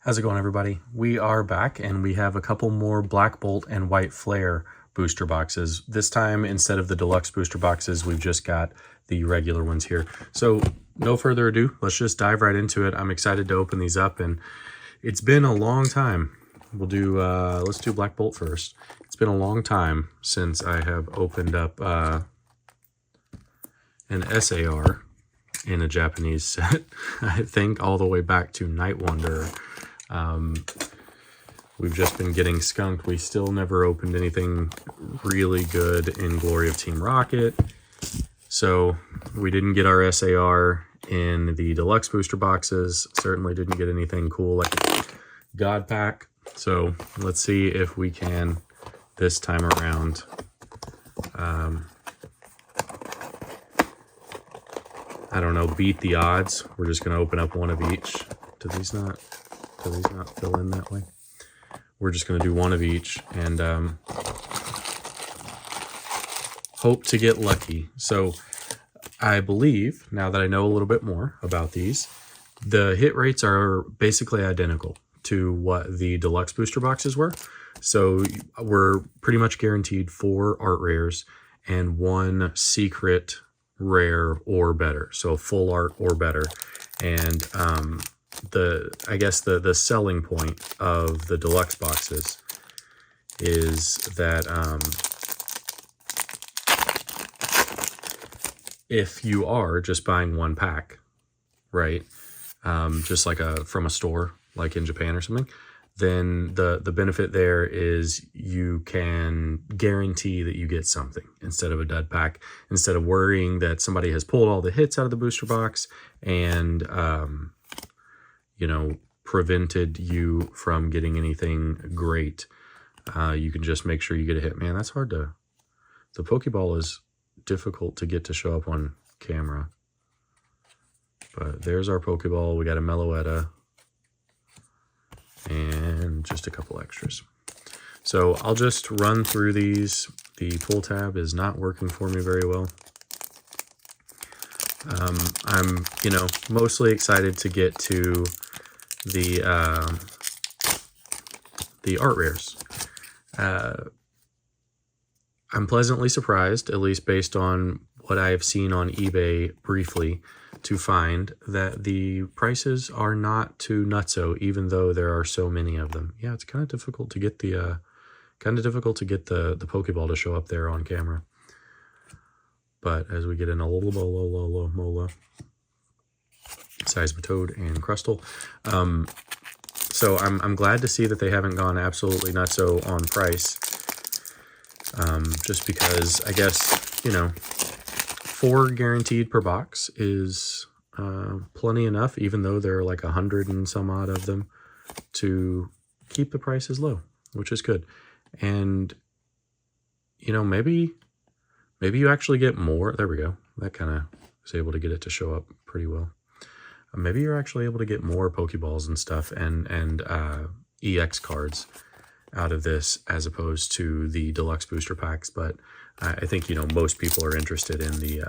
How's it going, everybody? We are back and we have a couple more Black Bolt and White Flare booster boxes. This time, instead of the deluxe booster boxes, we've just got the regular ones here. So no further ado, let's just dive right into it. I'm excited to open these up, and it's been a long time. We'll do, let's do Black Bolt first. It's been a long time since I have opened up an SAR in a Japanese set. I think all the way back to Night Wanderer. We've just been getting skunked. We still never opened anything really good in Glory of Team Rocket. So we didn't get our SAR in the deluxe booster boxes. Certainly didn't get anything cool like a God Pack. So let's see if we can this time around. I don't know, beat the odds. We're just going to open up one of each. Do these not fill in that way? We're just going to do one of each and hope to get lucky. So I believe, now that I know a little bit more about these, the hit rates are basically identical to what the deluxe booster boxes were. So we're pretty much guaranteed 4 art rares and 1 secret rare or better. So full art or better. And I guess the selling point of the deluxe boxes is that if you are just buying 1 pack, right, just like from a store like in Japan or something, then the benefit there is you can guarantee that you get something instead of a dud pack, instead of worrying that somebody has pulled all the hits out of the booster box and you know, prevented you from getting anything great. You can just make sure you get a hit. Man, that's hard to... The Pokeball is difficult to get to show up on camera. But there's our Pokeball. We got a Meloetta. And just a couple extras. So I'll just run through these. The pull tab is not working for me very well. I'm, you know, mostly excited to get to the art rares. I'm pleasantly surprised, at least based on what I have seen on eBay briefly, to find that the prices are not too nutso, even though there are so many of them. Yeah, it's kind of difficult to get the Pokeball to show up there on camera. But as we get in a little Mola, Seismitoad and Crustle. So I'm glad to see that they haven't gone absolutely nutso on price. Just because I guess, you know, 4 guaranteed per box is plenty enough, even though there are like 100 and some odd of them, to keep the prices low, which is good. And, you know, maybe you actually get more. There we go. That kind of was able to get it to show up pretty well. Maybe you're actually able to get more Pokeballs and stuff and EX cards out of this as opposed to the deluxe booster packs. But I think, you know, most people are interested in the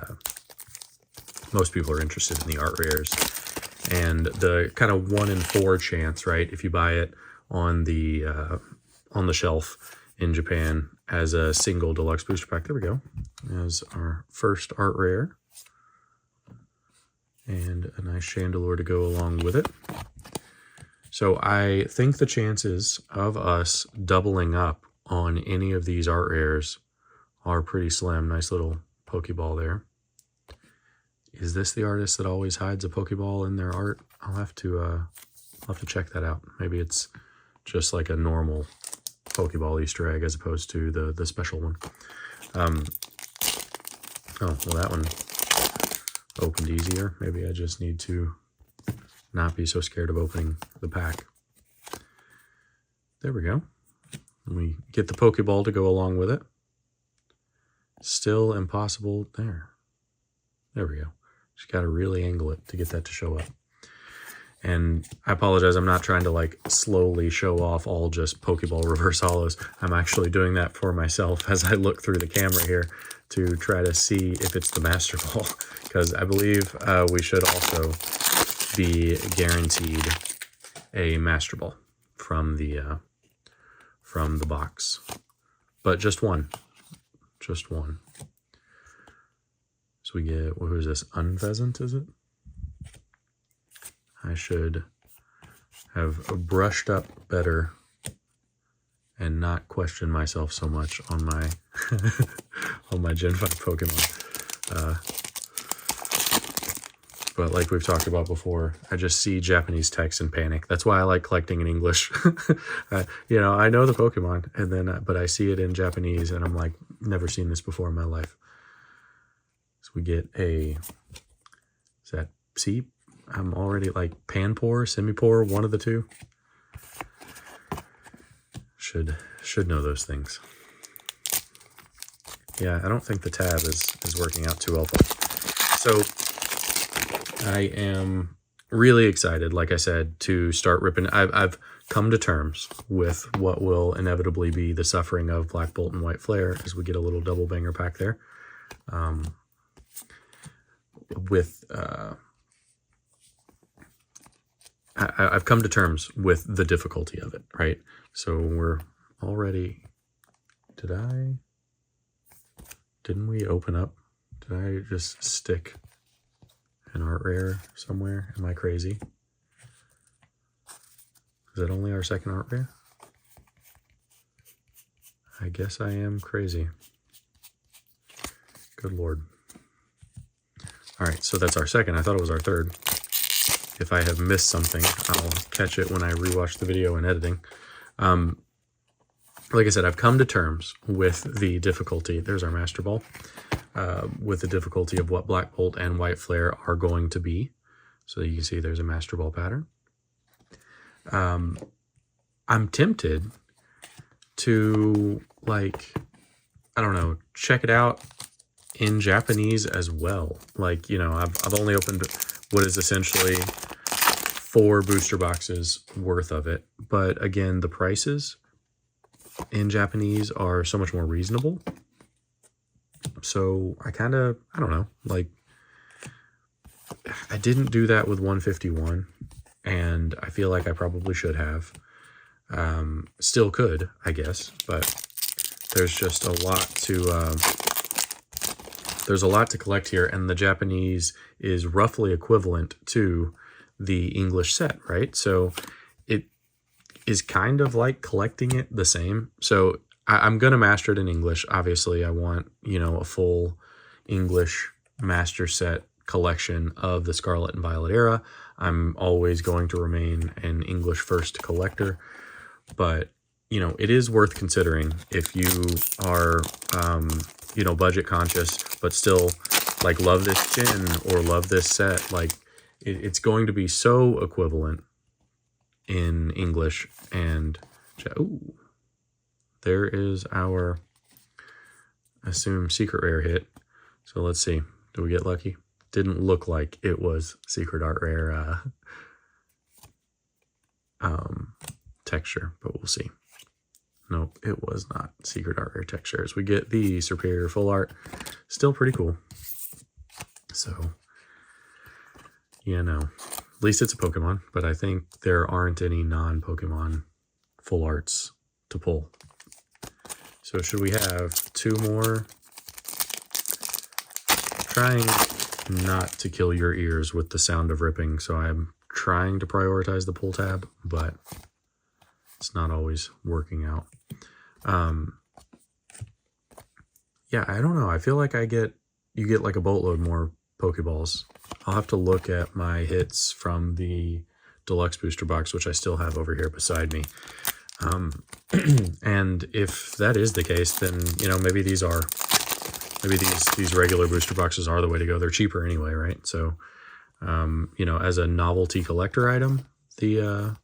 art rares and the kind of 1 in 4 chance, right? If you buy it on the shelf in Japan as a single deluxe booster pack. There we go. As our first art rare. And a nice Chandelier to go along with it. So I think the chances of us doubling up on any of these art rares are pretty slim. Nice little Pokeball there. Is this the artist that always hides a Pokeball in their art? I'll have to check that out. Maybe it's just like a normal Pokeball Easter egg as opposed to the special one. Oh, well, that one opened easier. Maybe I just need to not be so scared of opening the pack. There we go. We get the Pokeball to go along with it. Still impossible there. There we go. Just got to really angle it to get that to show up. And I apologize, I'm not trying to like slowly show off all just Pokeball reverse hollows. I'm actually doing that for myself as I look through the camera here to try to see if it's the Master Ball, because I believe we should also be guaranteed a Master Ball from the box, but just one. So we get, who is this? Unpheasant, is it? I should have brushed up better and not question myself so much on my on my Gen 5 Pokemon. But like we've talked about before, I just see Japanese text and panic. That's why I like collecting in English. You know, I know the Pokemon, and then but I see it in Japanese, and I'm like, never seen this before in my life. So we get a, is that C? I'm already like Panpour, Simipour, one of the two. Should know those things. Yeah, I don't think the tab is working out too well. So I am really excited, like I said, to start ripping. I've come to terms with what will inevitably be the suffering of Black Bolt and White Flare as we get a little double banger pack there. I've come to terms with the difficulty of it, right? So we're already, didn't we open up? Did I just stick an art rare somewhere? Am I crazy? Is that only our second art rare? I guess I am crazy. Good Lord. All right, so that's our second. I thought it was our third. If I have missed something, I'll catch it when I rewatch the video and editing. Like I said, I've come to terms with the difficulty. There's our Master Ball. With the difficulty of what Black Bolt and White Flare are going to be. So you can see there's a Master Ball pattern. I'm tempted to, like, I don't know, check it out in Japanese as well. Like, you know, I've only opened what is essentially 4 booster boxes worth of it. But again, the prices in Japanese are so much more reasonable. So I kind of, I don't know, like, I didn't do that with 151, and I feel like I probably should have. Still could, I guess, but there's just a lot to, there's a lot to collect here, and the Japanese is roughly equivalent to the English set, right? So it is kind of like collecting it the same. So I'm going to master it in English. Obviously, I want, you know, a full English master set collection of the Scarlet and Violet era. I'm always going to remain an English first collector, but, you know, it is worth considering if you are, you know, budget conscious, but still like love this gen or love this set. Like it's going to be so equivalent in English. And ooh, there is our assumed secret rare hit. So let's see. Do we get lucky? Didn't look like it was secret art rare texture, but we'll see. Nope, it was not secret art rare textures. We get the superior full art. Still pretty cool. So, you know, at least it's a Pokemon, but I think there aren't any non-Pokemon full arts to pull. So should we have 2 more? Trying not to kill your ears with the sound of ripping, so I'm trying to prioritize the pull tab, but it's not always working out. Yeah, I don't know. I feel like you get like a boatload more Pokeballs. I'll have to look at my hits from the deluxe booster box, which I still have over here beside me. And if that is the case, then, you know, maybe these regular booster boxes are the way to go. They're cheaper anyway, right? So, you know, as a novelty collector item, the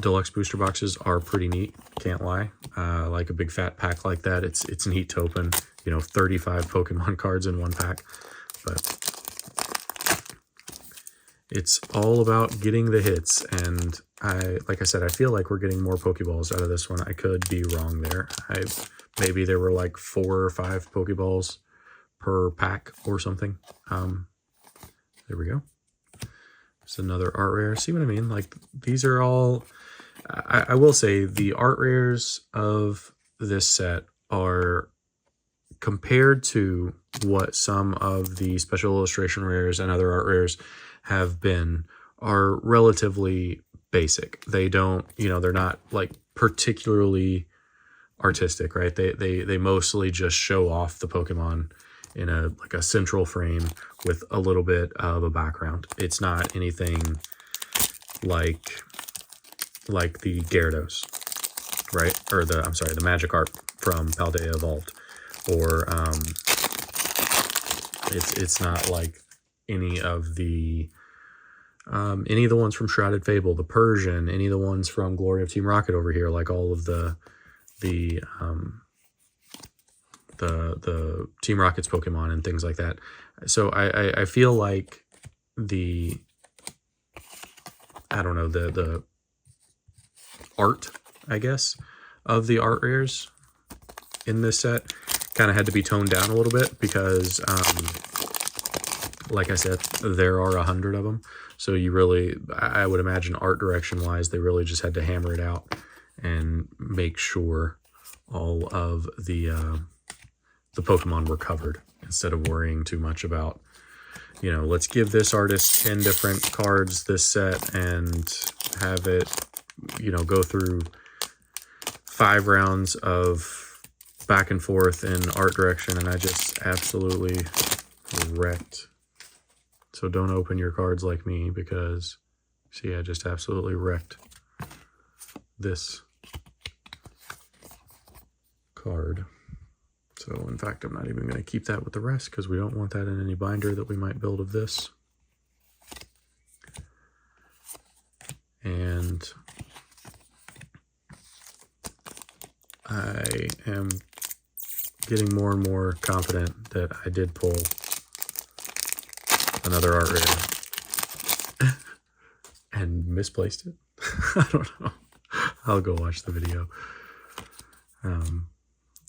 deluxe booster boxes are pretty neat, can't lie. Like a big fat pack like that, it's neat to open, you know, 35 Pokemon cards in one pack. But it's all about getting the hits, and like I said, I feel like we're getting more Pokeballs out of this one. I could be wrong there. Maybe there were like 4 or 5 Pokeballs per pack or something. There we go. There's another art rare. See what I mean? Like, these are all... I will say the art rares of this set are, compared to what some of the special illustration rares and other art rares have been, are relatively basic. They don't, they're not like particularly artistic, right? They mostly just show off the Pokemon in a central frame with a little bit of a background. It's not anything like the Gyarados, right? Or the Magikarp from Paldea Evolved, or it's not like any of the ones from Shrouded Fable, the Persian, any of the ones from Glory of Team Rocket over here, like all of the Team Rocket's Pokemon and things like that. So I feel like the art, I guess, of the art rares in this set kind of had to be toned down a little bit because, like I said, there are 100 of them. So you really, I would imagine art direction wise, they really just had to hammer it out and make sure all of the Pokemon were covered instead of worrying too much about, let's give this artist 10 different cards this set and have it, go through 5 rounds of back and forth in art direction, and I just absolutely wrecked. So don't open your cards like me, because see, I just absolutely wrecked this card. So in fact, I'm not even going to keep that with the rest because we don't want that in any binder that we might build of this. And I am getting more and more confident that I did pull another art rare and misplaced it. I don't know. I'll go watch the video.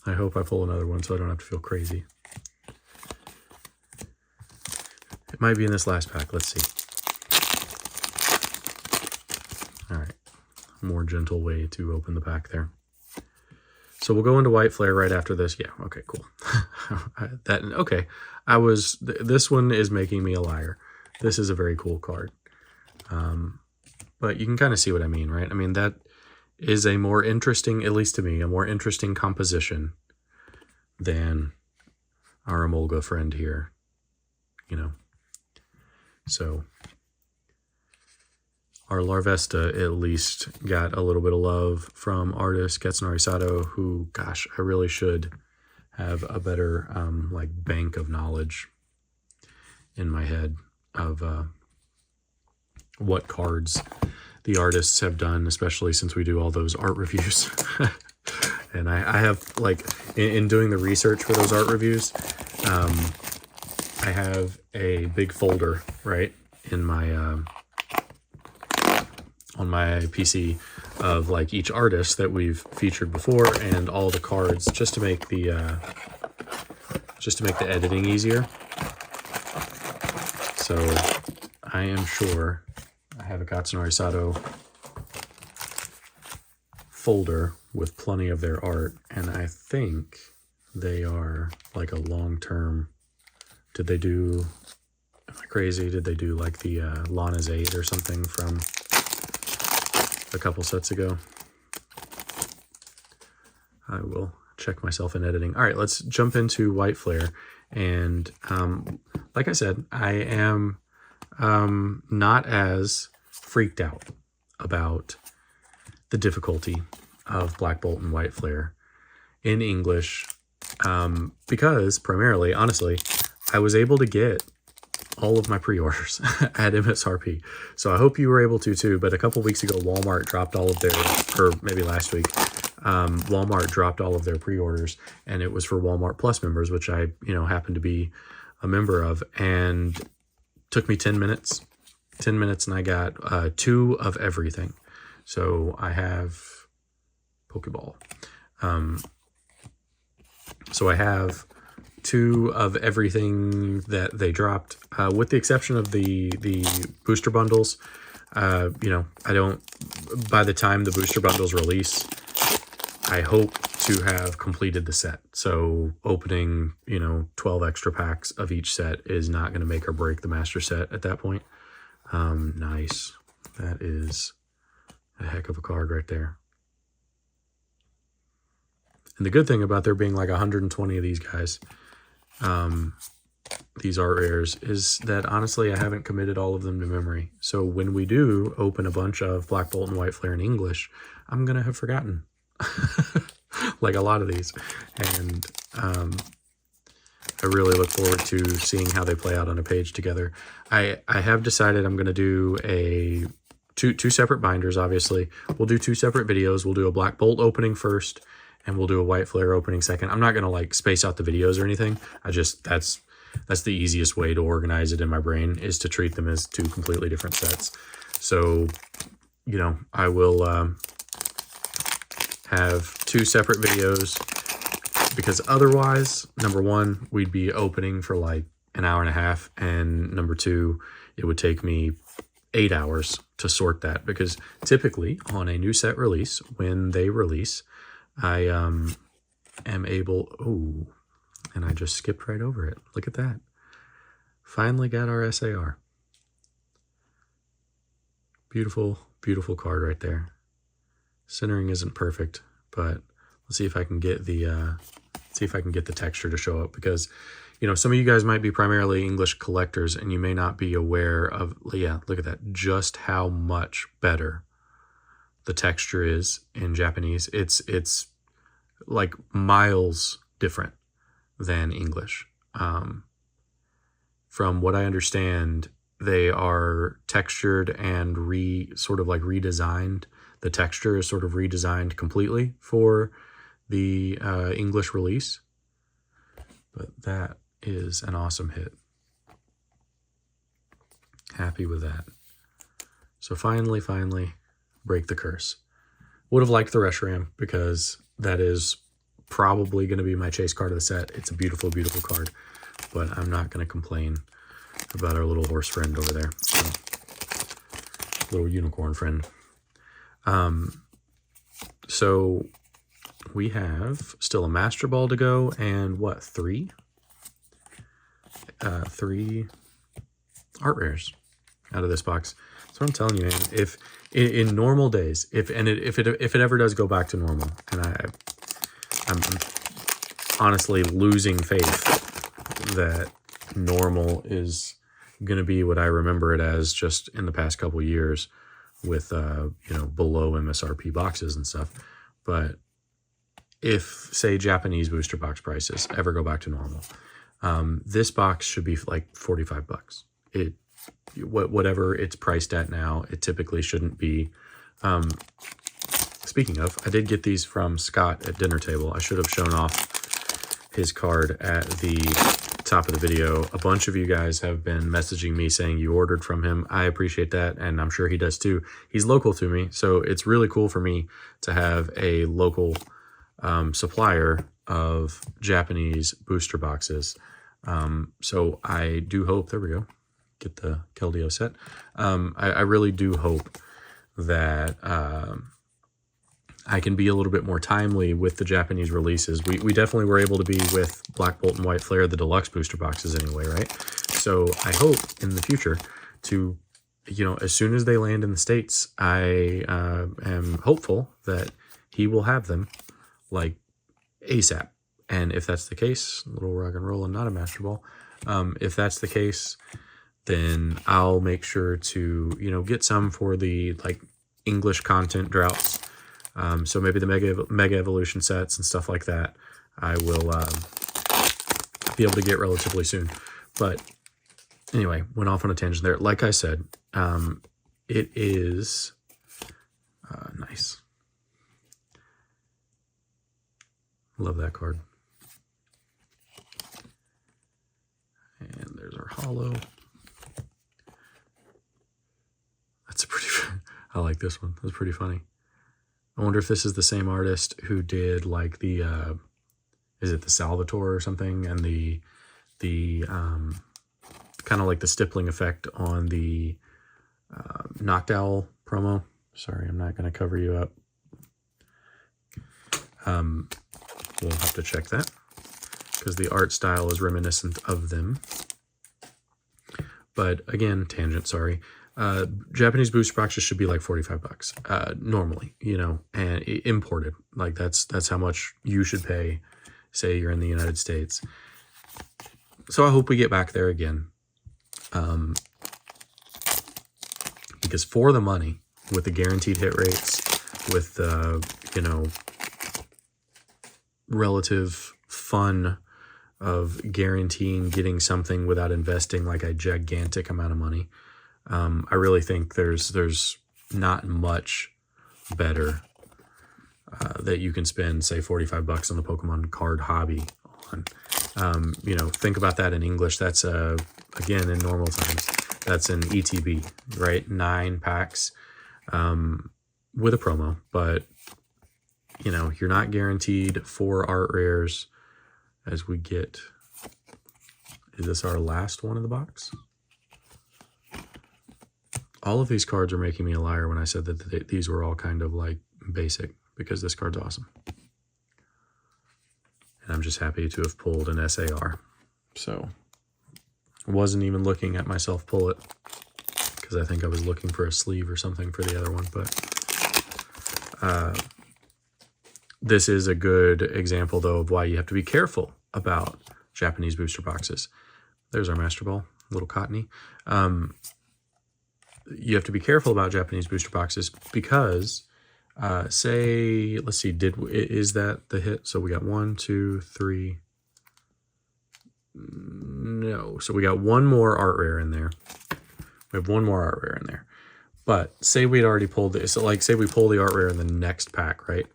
I hope I pull another one so I don't have to feel crazy. It might be in this last pack. Let's see. All right. More gentle way to open the pack there. So we'll go into White Flare right after this. Yeah, okay, cool. Okay. This one is making me a liar. This is a very cool card. But you can kind of see what I mean, right? I mean, that is a more interesting, at least to me, a more interesting composition than our Emolga friend here, So our Larvesta at least got a little bit of love from artist Katsunari Sato, who, gosh, I really should have a better bank of knowledge in my head of what cards the artists have done, especially since we do all those art reviews. And I have, in doing the research for those art reviews, I have a big folder, right, in my on my PC of each artist that we've featured before and all the cards, just to make the editing easier. So I am sure I have a Katsunari Sato folder with plenty of their art, and I think they are a long-term. Did they do, am I crazy? Did they do the Lana's 8 or something from a couple sets ago? I will check myself in editing. All right, let's jump into White Flare. And like I said, I am not as freaked out about the difficulty of Black Bolt and White Flare in English, because primarily, honestly, I was able to get all of my pre-orders at MSRP. So I hope you were able to too, but a couple weeks ago, Walmart dropped all of their, or maybe last week, Walmart dropped all of their pre-orders, and it was for Walmart Plus members, which I, happen to be a member of, and took me 10 minutes, and I got 2 of everything. So I have Pokeball. So I have 2 of everything that they dropped, with the exception of the booster bundles. You know, by the time the booster bundles release, I hope to have completed the set. So opening, you know, 12 extra packs of each set is not going to make or break the master set at that point. Nice. That is a heck of a card right there. And the good thing about there being like 120 of these guys, these art rares, is that honestly I haven't committed all of them to memory. So when we do open a bunch of Black Bolt and White Flare in English, I'm going to have forgotten. Like a lot of these. And I really look forward to seeing how they play out on a page together. I have decided I'm going to do two separate binders, obviously. We'll do 2 separate videos. We'll do a Black Bolt opening first, and we'll do a White Flare opening second. I'm not going to like space out the videos or anything. That's the easiest way to organize it in my brain, is to treat them as 2 completely different sets. So, you know, I will have 2 separate videos, because otherwise, number 1, we'd be opening for like an hour and a half, and number 2, it would take me 8 hours to sort that, because typically on a new set release, when they release, I am able, oh, and I just skipped right over it. Look at that. Finally got our SAR. Beautiful, beautiful card right there. Centering isn't perfect, but let's see if I can get the texture to show up, because, you know, some of you guys might be primarily English collectors and you may not be aware of, yeah, look at that, just how much better the texture is in Japanese. It's like miles different than English. From what I understand, they are textured and sort of like redesigned. The texture is sort of redesigned completely for the English release. But that is an awesome hit. Happy with that. So finally, break the curse. Would have liked the Reshiram, because that is probably going to be my chase card of the set. It's a beautiful, beautiful card. But I'm not going to complain about our little horse friend over there. So, little unicorn friend. So we have still a Master Ball to go, and what, 3? 3 art rares out of this box. So I'm telling you, man, if in normal days, if it ever does go back to normal, and I'm honestly losing faith that normal is going to be what I remember it as just in the past couple years, with you know, below MSRP boxes and stuff. But if, say, Japanese booster box prices ever go back to normal, this box should be like $45. Whatever it's priced at now, it typically shouldn't be. Speaking of, I did get these from Scott at dinner table. I should have shown off his card at the top of the video. A bunch of you guys have been messaging me saying you ordered from him. I appreciate that, and I'm sure he does too. He's local to me, so it's really cool for me to have a local supplier of Japanese booster boxes. So I do hope, there we go, get the Keldeo set. I really do hope that I can be a little bit more timely with the Japanese releases. We definitely were able to be with Black Bolt and White Flare, the deluxe booster boxes anyway, right? So I hope in the future to, you know, as soon as they land in the States, I am hopeful that he will have them like ASAP. And if that's the case, a little rock and roll and not a Master Ball. If that's the case, then I'll make sure to, you know, get some for the like English content droughts. So maybe the Mega Evolution sets and stuff like that, I will be able to get relatively soon. But anyway, went off on a tangent there. Like I said, it is nice. Love that card. And there's our holo. That's a pretty, I like this one. That's pretty funny. I wonder if this is the same artist who did like the is it the Salvatore or something? And the kind of like the stippling effect on the Knocked Owl promo. Sorry, I'm not going to cover you up. We'll have to check that because the art style is reminiscent of them. But again, tangent, sorry. Japanese booster boxes should be like $45 normally, you know, and imported. Like that's how much you should pay, say you're in the United States. So I hope we get back there again. Because for the money, with the guaranteed hit rates, with the, you know, relative fun of guaranteeing getting something without investing like a gigantic amount of money, I really think there's not much better that you can spend, say, $45 on the Pokemon card hobby on. You know, think about that in English. That's again, in normal times, that's an ETB, right? 9 packs with a promo, but you know, you're not guaranteed 4 art rares as we get. Is this our last one in the box? All of these cards are making me a liar when I said that these were all kind of like basic, because this card's awesome. And I'm just happy to have pulled an SAR. So I wasn't even looking at myself pull it, because I think I was looking for a sleeve or something for the other one. But this is a good example, though, of why you have to be careful about Japanese booster boxes. There's our Master Ball, a little cottony. You have to be careful about Japanese booster boxes because, say, let's see, is that the hit? So we got 1, 2, 3. No, so we got one more art rare in there. We have one more art rare in there. But say we'd already pulled this. So like, say we pull the art rare in the next pack, right?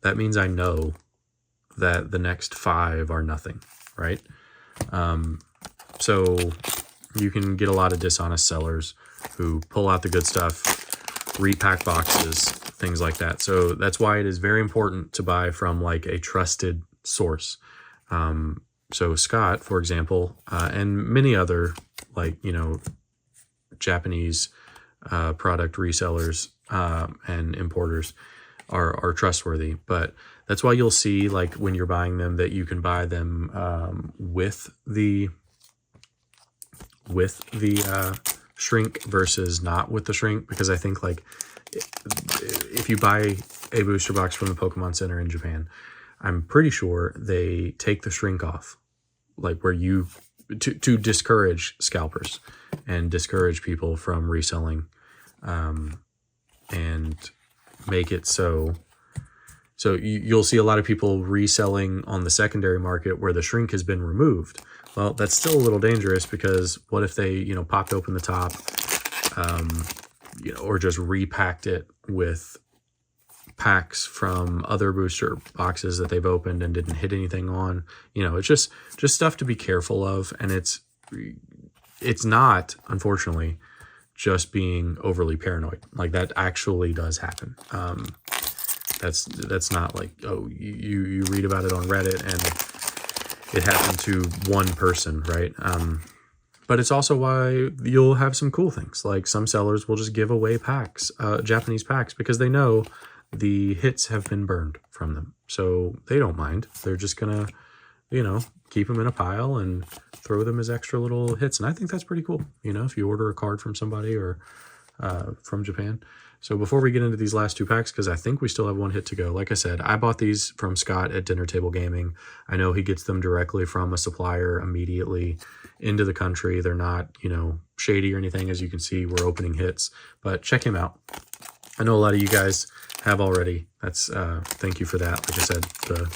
That means I know that the next 5 are nothing, right? So you can get a lot of dishonest sellers who pull out the good stuff, repack boxes, things like that. So that's why it is very important to buy from like a trusted source. So Scott, for example, and many other, like, you know, Japanese product resellers and importers are trustworthy. But that's why you'll see, like, when you're buying them, that you can buy them with the shrink versus not with the shrink, because I think, like, if you buy a booster box from the Pokemon Center in Japan, I'm pretty sure they take the shrink off, like where you to discourage scalpers and discourage people from reselling, and make it so you'll see a lot of people reselling on the secondary market where the shrink has been removed. Well, that's still a little dangerous, because what if they, you know, popped open the top, you know, or just repacked it with packs from other booster boxes that they've opened and didn't hit anything on. You know, it's just stuff to be careful of. And it's not, unfortunately, just being overly paranoid. Like, that actually does happen. That's not like, oh, you read about it on Reddit and it happened to one person, right? But it's also why you'll have some cool things. Like, some sellers will just give away packs, Japanese packs, because they know the hits have been burned from them. So they don't mind. They're just gonna, you know, keep them in a pile and throw them as extra little hits. And I think that's pretty cool, you know, if you order a card from somebody or from Japan. So before we get into these last 2 packs, because I think we still have 1 hit to go, like I said, I bought these from Scott at Dinner Table Gaming. I know he gets them directly from a supplier immediately into the country. They're not, you know, shady or anything. As you can see, we're opening hits, but check him out. I know a lot of you guys have already. That's thank you for that. Like I said, the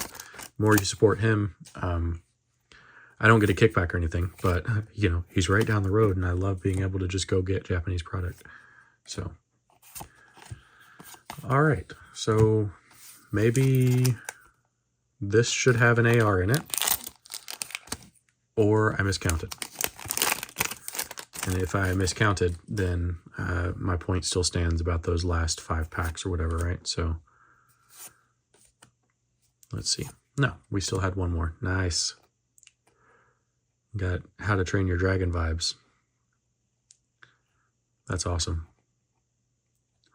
more you support him, I don't get a kickback or anything, but you know, he's right down the road, and I love being able to just go get Japanese product. So, all right, so maybe this should have an AR in it, or I miscounted. And if I miscounted, then my point still stands about those last 5 packs or whatever, right? So let's see. No, we still had one more. Nice. Got How to Train Your Dragon vibes. That's awesome.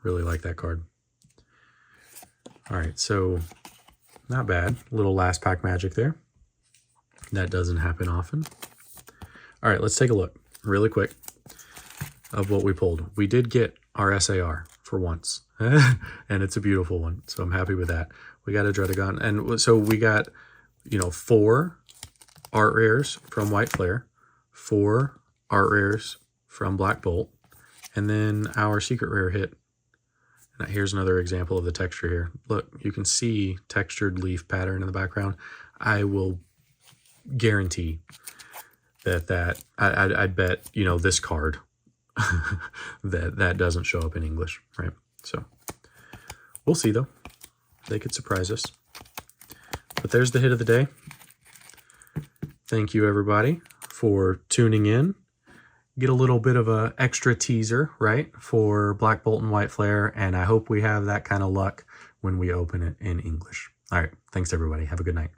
Really like that card. All right, so not bad. Little last pack magic there. That doesn't happen often. All right, let's take a look really quick of what we pulled. We did get our SAR for once, and it's a beautiful one, so I'm happy with that. We got a Dredagon, and so we got, 4 art rares from White Flare, 4 art rares from Black Bolt, and then our secret rare hit. Now here's another example of the texture here. Look, you can see textured leaf pattern in the background. I will guarantee that I'd bet, this card that doesn't show up in English, right? So we'll see though. They could surprise us. But there's the hit of the day. Thank you everybody for tuning in. Get a little bit of a extra teaser, right, for Black Bolt and White Flare, and I hope we have that kind of luck when we open it in English. All right, thanks everybody. Have a good night.